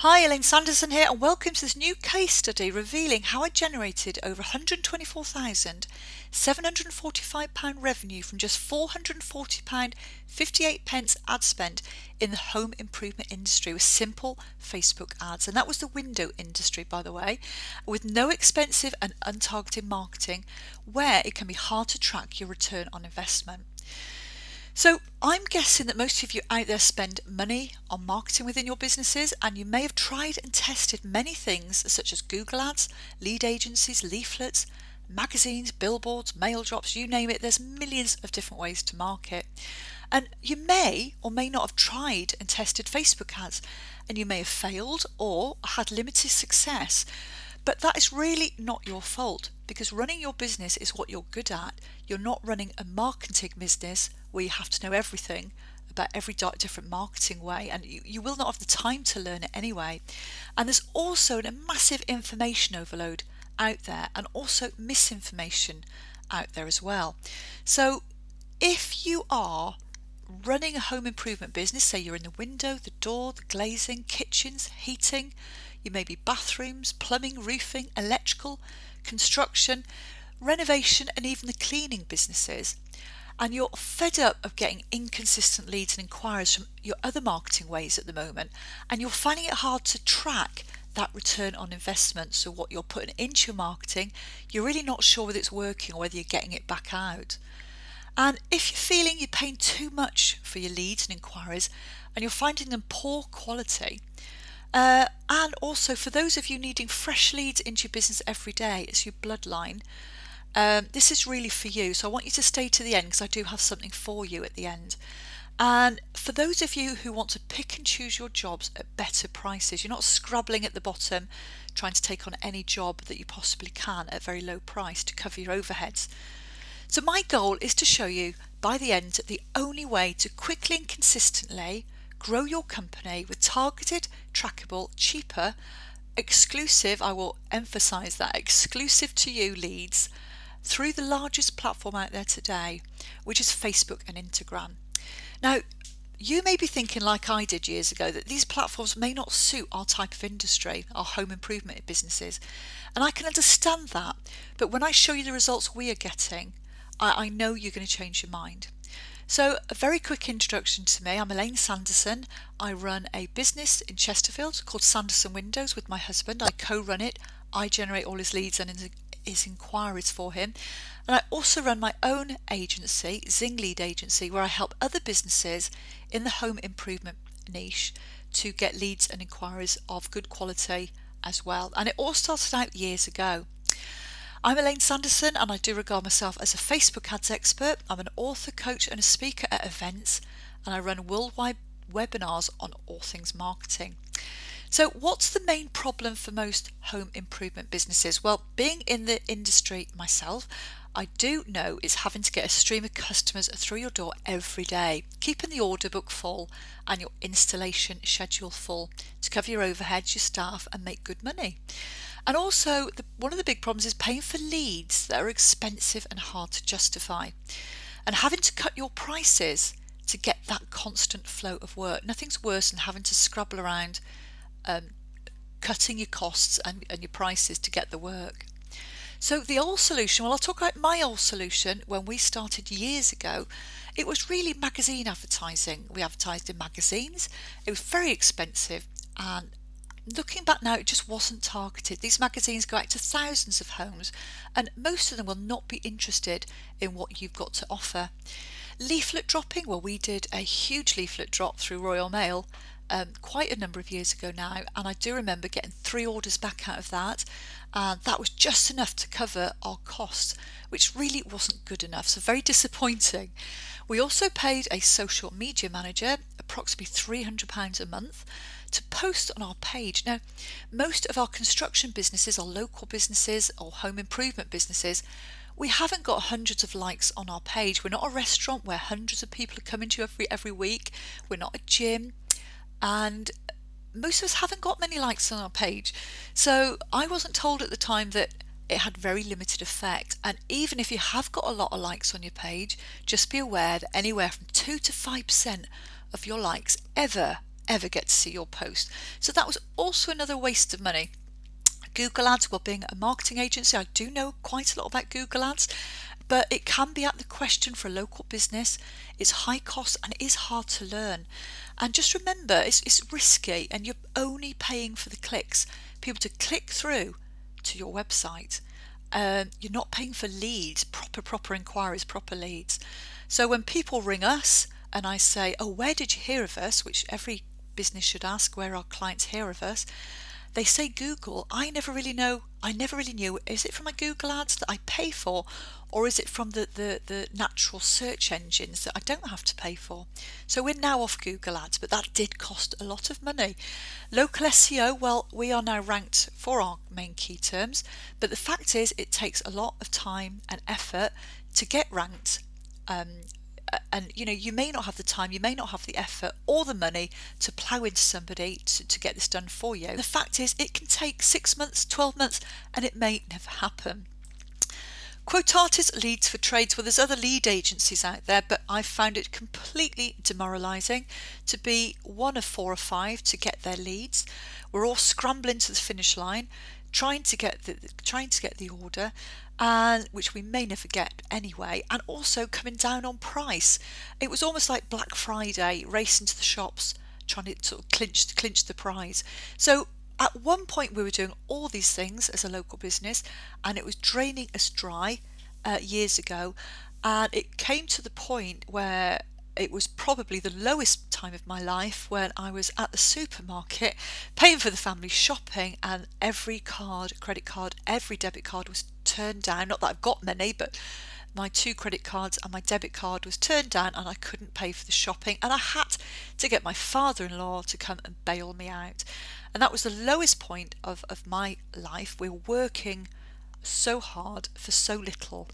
Hi, Elaine Sanderson here, and welcome to this new case study revealing how I generated over £124,745 revenue from just £440.58 ad spend in the home improvement industry with simple Facebook ads. And that was the window industry, by the way, with no expensive and untargeted marketing, where it can be hard to track your return on investment. So I'm guessing that most of you out there spend money on marketing within your businesses, and you may have tried and tested many things such as Google ads, lead agencies, leaflets, magazines, billboards, mail drops, you name it. There's millions of different ways to market. And you may or may not have tried and tested Facebook ads, and you may have failed or had limited success. But that is really not your fault, because running your business is what you're good at. You're not running a marketing business where you have to know everything about every different marketing way, and you will not have the time to learn it anyway. And there's also a massive information overload out there, and also misinformation out there as well. So if you are running a home improvement business, say you're in the window, the door, the glazing, kitchens, heating, you may be bathrooms, plumbing, roofing, electrical, construction, renovation, and even the cleaning businesses, and you're fed up of getting inconsistent leads and inquiries from your other marketing ways at the moment, and you're finding it hard to track that return on investment, so what you're putting into your marketing, you're really not sure whether it's working or whether you're getting it back out. And if you're feeling you're paying too much for your leads and inquiries, and you're finding them poor quality, and also for those of you needing fresh leads into your business every day as your bloodline, this is really for you. So I want you to stay to the end, because I do have something for you at the end. And for those of you who want to pick and choose your jobs at better prices, you're not scrabbling at the bottom trying to take on any job that you possibly can at a very low price to cover your overheads. So my goal is to show you by the end the only way to quickly and consistently grow your company with targeted, trackable, cheaper, exclusive, I will emphasize that, exclusive to you leads through the largest platform out there today, which is Facebook and Instagram. Now, you may be thinking, like I did years ago, that these platforms may not suit our type of industry, our home improvement businesses. And I can understand that. But when I show you the results we are getting, I know you're going to change your mind. So a very quick introduction to me. I'm Elaine Sanderson. I run a business in Chesterfield called Sanderson Windows with my husband. I co-run it. I generate all his leads and his inquiries for him. And I also run my own agency, Zing Lead Agency, where I help other businesses in the home improvement niche to get leads and inquiries of good quality as well. And it all started out years ago. I'm Elaine Sanderson, and I do regard myself as a Facebook ads expert. I'm an author, coach, and a speaker at events, and I run worldwide webinars on all things marketing. So what's the main problem for most home improvement businesses? Well, being in the industry myself, I do know it's having to get a stream of customers through your door every day, keeping the order book full and your installation schedule full to cover your overheads, your staff, and make good money. And also, one of the big problems is paying for leads that are expensive and hard to justify, and having to cut your prices to get that constant flow of work. Nothing's worse than having to scrabble around cutting your costs and your prices to get the work. So the old solution, well, I'll talk about my old solution when we started years ago. It was really magazine advertising. We advertised in magazines. It was very expensive, and looking back now, it just wasn't targeted. These magazines go out to thousands of homes, and most of them will not be interested in what you've got to offer. Leaflet dropping, well, we did a huge leaflet drop through Royal Mail quite a number of years ago now, and I do remember getting 3 orders back out of that, and that was just enough to cover our costs, which really wasn't good enough, so very disappointing. We also paid a social media manager approximately £300 a month to post on our page. Now, most of our construction businesses are local businesses or home improvement businesses. We haven't got hundreds of likes on our page. We're not a restaurant where hundreds of people are coming to every week. We're not a gym, and most of us haven't got many likes on our page. So I wasn't told at the time that it had very limited effect. And even if you have got a lot of likes on your page, just be aware that anywhere from 2 to 5% of your likes ever ever get to see your post. So that was also another waste of money. Google Ads, well, being a marketing agency, I do know quite a lot about Google Ads, but it can be out the question for a local business. It's high cost and it is hard to learn. And just remember, it's risky and you're only paying for the clicks, people to click through to your website. You're not paying for leads, proper inquiries, proper leads. So when people ring us and I say, oh, where did you hear of us? Which every business should ask, where our clients hear of us. They say Google. I never really knew, is it from my Google Ads that I pay for, or is it from the natural search engines that I don't have to pay for? So we're now off Google Ads, but that did cost a lot of money. Local SEO, well, we are now ranked for our main key terms, but the fact is it takes a lot of time and effort to get ranked. And you may not have the time, you may not have the effort or the money to plough into somebody to get this done for you. The fact is it can take 6 months, 12 months, and it may never happen. Quotatis leads for trades. Well, there's other lead agencies out there, but I've found it completely demoralising to be one of 4 or 5 to get their leads. We're all scrambling to the finish line, trying to get the order, and which we may never get anyway, and also coming down on price. It was almost like Black Friday, racing to the shops, trying to sort of clinch the prize. So at one point we were doing all these things as a local business, and it was draining us dry years ago, and it came to the point where it was probably the lowest time of my life when I was at the supermarket paying for the family shopping, and every credit card, every debit card was turned down. Not that I've got many, but my 2 credit cards and my debit card was turned down, and I couldn't pay for the shopping, and I had to get my father-in-law to come and bail me out. And that was the lowest point of my life. We were working so hard for so little.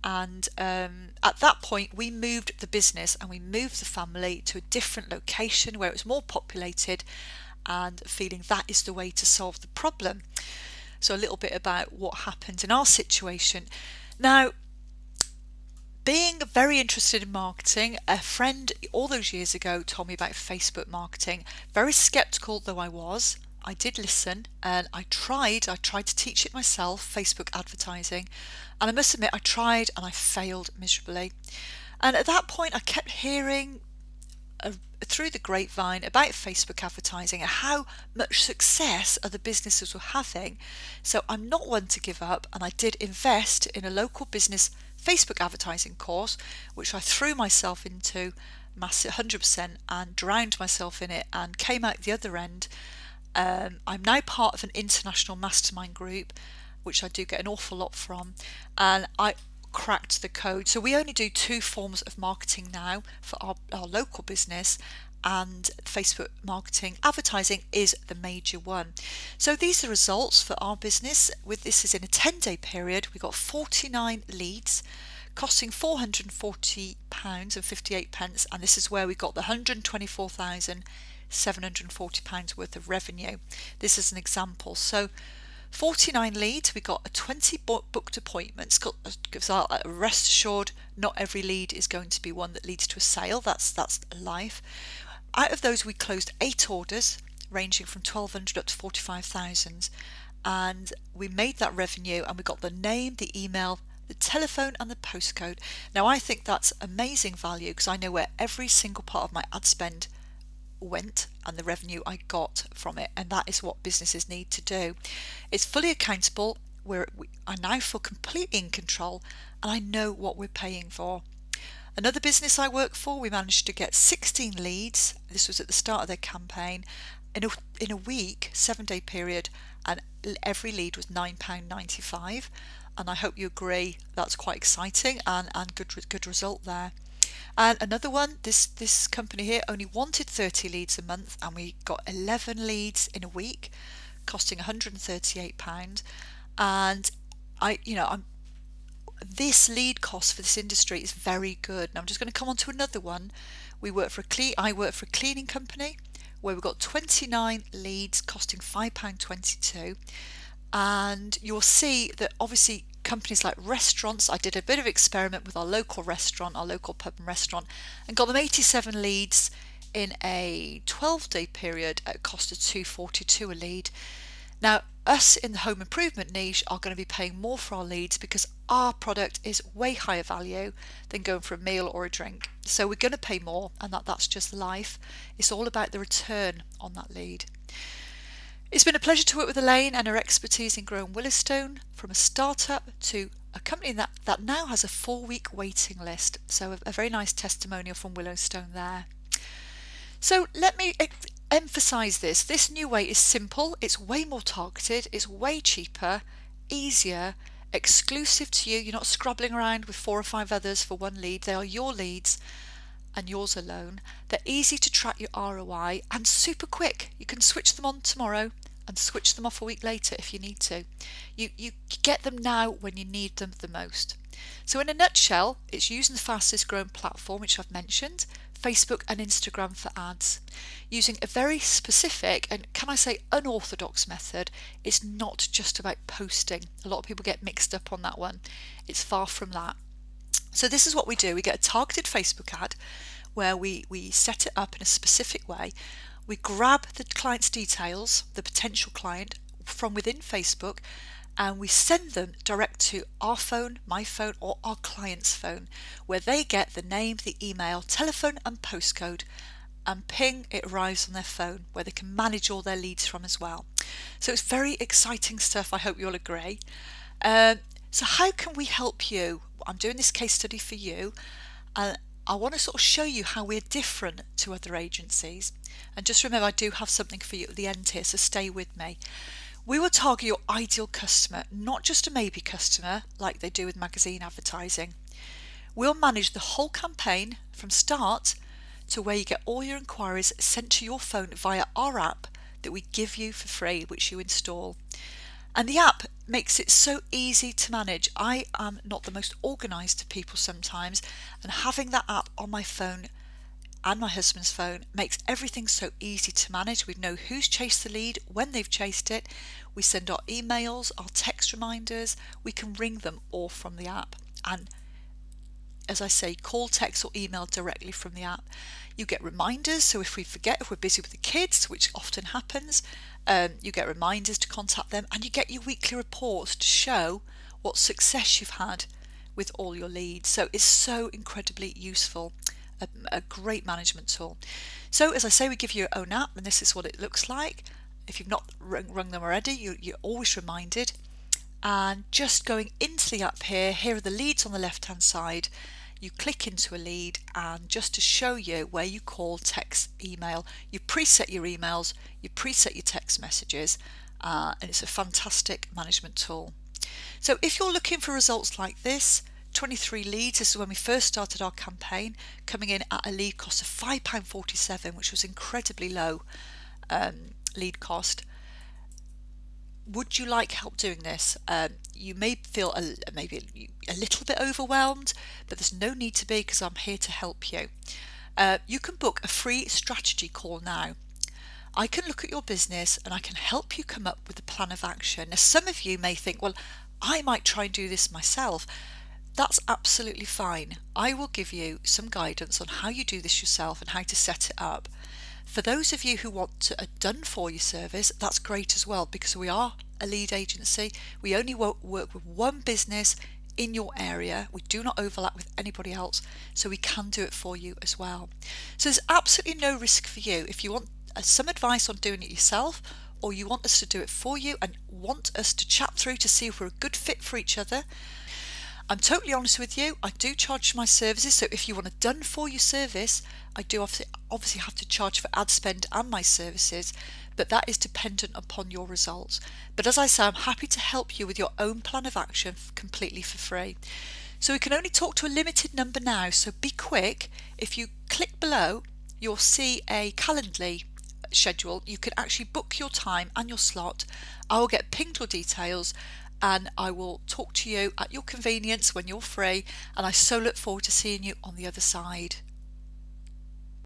And at that point we moved the business and we moved the family to a different location where it was more populated, and feeling that is the way to solve the problem. So a little bit about what happened in our situation. Now, being very interested in marketing, a friend all those years ago told me about Facebook marketing. Very skeptical though I did listen, and I tried to teach it myself, Facebook advertising, and I must admit I tried and I failed miserably. And at that point I kept hearing through the grapevine about Facebook advertising and how much success other businesses were having. So I'm not one to give up, and I did invest in a local business Facebook advertising course, which I threw myself into massive 100% and drowned myself in it and came out the other end. I'm now part of an international mastermind group, which I do get an awful lot from, and I cracked the code. So we only do 2 forms of marketing now for our local business, and Facebook marketing advertising is the major one. So these are the results for our business. With this is in a 10-day period, we got 49 leads costing £440.58, and this is where we got the £124,740 worth of revenue. This is an example. So 49 leads, we got a 20 booked appointments. Rest assured, not every lead is going to be one that leads to a sale. That's life. Out of those, we closed 8 orders ranging from 1,200 up to 45,000, and we made that revenue, and we got the name, the email, the telephone and the postcode. Now I think that's amazing value, because I know where every single part of my ad spend went and the revenue I got from it, and that is what businesses need to do. It's fully accountable. I now feel completely in control, and I know what we're paying for. Another business I work for, we managed to get 16 leads. This was at the start of their campaign in a week, 7-day period, and every lead was £9.95, and I hope you agree that's quite exciting and good result there. And another one, this company here only wanted 30 leads a month, and we got 11 leads in a week, costing £138. And this lead cost for this industry is very good. Now I'm just going to come on to another one. I work for a cleaning company where we got 29 leads costing £5.22, and you'll see that obviously companies like restaurants, I did a bit of experiment with our local restaurant, our local pub and restaurant, and got them 87 leads in a 12-day period at a cost of $2.42 a lead. Now, us in the home improvement niche are going to be paying more for our leads because our product is way higher value than going for a meal or a drink. So we're going to pay more, and that's just life. It's all about the return on that lead. It's been a pleasure to work with Elaine and her expertise in growing Willowstone from a startup to a company that now has a 4-week waiting list. So a very nice testimonial from Willowstone there. So let me emphasize this. This new way is simple, it's way more targeted, it's way cheaper, easier, exclusive to you. You're not scrabbling around with 4 or 5 others for one lead. They are your leads and yours alone. They're easy to track your ROI and super quick. You can switch them on tomorrow and switch them off a week later if you need to. You get them now when you need them the most. So in a nutshell, it's using the fastest growing platform, which I've mentioned, Facebook and Instagram for ads, using a very specific and, can I say, unorthodox method. It's not just about posting. A lot of people get mixed up on that one. It's far from that. So this is what we do. We get a targeted Facebook ad where we set it up in a specific way. We grab the client's details, the potential client, from within Facebook, and we send them direct to our phone, my phone, or our client's phone, where they get the name, the email, telephone and postcode, and ping, it arrives on their phone, where they can manage all their leads from as well. So it's very exciting stuff. I hope you'll agree. So how can we help you? I'm doing this case study for you. I want to sort of show you how we're different to other agencies. And just remember, I do have something for you at the end here, so stay with me. We will target your ideal customer, not just a maybe customer like they do with magazine advertising. We'll manage the whole campaign from start to where you get all your inquiries sent to your phone via our app that we give you for free, which you install. And the app makes it so easy to manage. I am not the most organised of people sometimes, and having that app on my phone and my husband's phone makes everything so easy to manage. We know who's chased the lead, when they've chased it. We send our emails, our text reminders. We can ring them all from the app. And as I say, call, text or email directly from the app. You get reminders, so if we forget, if we're busy with the kids, which often happens, you get reminders to contact them, and you get your weekly reports to show what success you've had with all your leads. So it's so incredibly useful, a great management tool. So as I say, we give you your own app, and this is what it looks like. If you've not rung them already, you're always reminded. And just going into the app here are the leads on the left hand side. You click into a lead, and just to show you where you call, text, email, you preset your emails, you preset your text messages, and it's a fantastic management tool. So if you're looking for results like this, 23 leads, this is when we first started our campaign, coming in at a lead cost of £5.47, which was incredibly low lead cost. Would you like help doing this? You may feel maybe a little bit overwhelmed, but there's no need to be, because I'm here to help you. You can book a free strategy call now. I can look at your business and I can help you come up with a plan of action. Now, some of you may think, well, I might try and do this myself. That's absolutely fine. I will give you some guidance on how you do this yourself and how to set it up. For those of you who want a done-for-you service, that's great as well, because we are a lead agency. We only work with one business in your area. We do not overlap with anybody else, so we can do it for you as well. So there's absolutely no risk for you. If you want some advice on doing it yourself, or you want us to do it for you and want us to chat through to see if we're a good fit for each other, I'm totally honest with you, I do charge for my services. So if you want a done for you service, I do obviously have to charge for ad spend and my services, but that is dependent upon your results. But as I say, I'm happy to help you with your own plan of action completely for free. So we can only talk to a limited number now, so be quick. If you click below, you'll see a Calendly schedule. You can actually book your time and your slot. I will get pinged your details, and I will talk to you at your convenience when you're free, and I so look forward to seeing you on the other side.